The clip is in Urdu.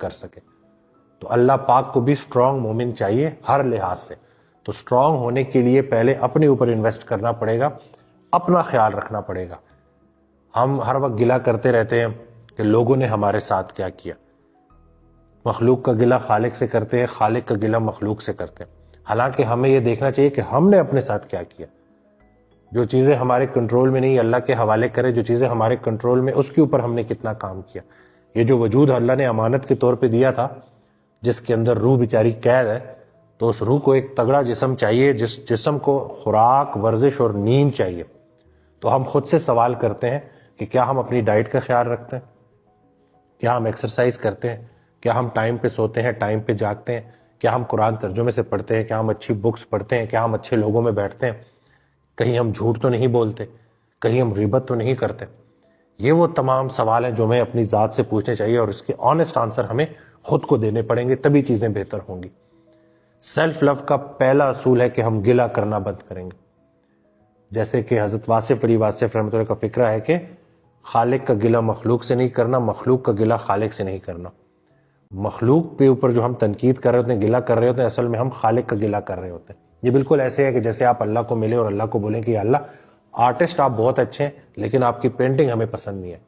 کر سکے. تو اللہ پاک کو بھی اسٹرانگ مومن چاہیے ہر لحاظ سے. تو اسٹرانگ ہونے کے لیے پہلے اپنے اوپر انویسٹ کرنا پڑے گا, اپنا خیال رکھنا پڑے گا. ہم ہر وقت گلہ کرتے رہتے ہیں کہ لوگوں نے ہمارے ساتھ کیا کیا. مخلوق کا گلہ خالق سے کرتے ہیں, خالق کا گلہ مخلوق سے کرتے ہیں. حالانکہ ہمیں یہ دیکھنا چاہیے کہ ہم نے اپنے ساتھ کیا کیا. جو چیزیں ہمارے کنٹرول میں نہیں اللہ کے حوالے کرے, جو چیزیں ہمارے کنٹرول میں اس کے اوپر ہم نے کتنا کام کیا. یہ جو وجود اللہ نے امانت کے طور پہ دیا تھا, جس کے اندر روح بیچاری قید ہے, تو اس روح کو ایک تگڑا جسم چاہیے, جس جسم کو خوراک, ورزش اور نیند چاہیے. تو ہم خود سے سوال کرتے ہیں کہ کیا ہم اپنی ڈائٹ کا خیال رکھتے ہیں, کیا ہم ایکسرسائز کرتے ہیں, کیا ہم ٹائم پہ سوتے ہیں, ٹائم پہ جاگتے ہیں, کیا ہم قرآن ترجمے سے پڑھتے ہیں, کیا ہم اچھی بکس پڑھتے ہیں, کیا ہم اچھے لوگوں میں بیٹھتے ہیں, کہیں ہم جھوٹ تو نہیں بولتے, کہیں ہم غیبت تو نہیں کرتے. یہ وہ تمام سوال ہیں جو ہمیں اپنی ذات سے پوچھنے چاہیے, اور اس کے آنےسٹ آنسر ہمیں خود کو دینے پڑیں گے, تبھی چیزیں بہتر ہوں گی. سیلف لو کا پہلا اصول ہے کہ ہم گلہ کرنا بند کریں گے. جیسے کہ حضرت واصف علی واصف رحمۃ اللہ کا فکرہ ہے کہ خالق کا گلہ مخلوق سے نہیں کرنا, مخلوق کا گلہ خالق سے نہیں کرنا. مخلوق پہ اوپر جو ہم تنقید کر رہے ہوتے ہیں, گلہ کر رہے ہوتے ہیں, اصل میں ہم خالق کا گلہ کر رہے ہوتے ہیں. یہ بالکل ایسے ہے کہ جیسے آپ اللہ کو ملے اور اللہ کو بولیں کہ یا اللہ آرٹسٹ آپ بہت اچھے ہیں, لیکن آپ کی پینٹنگ ہمیں پسند نہیں ہے.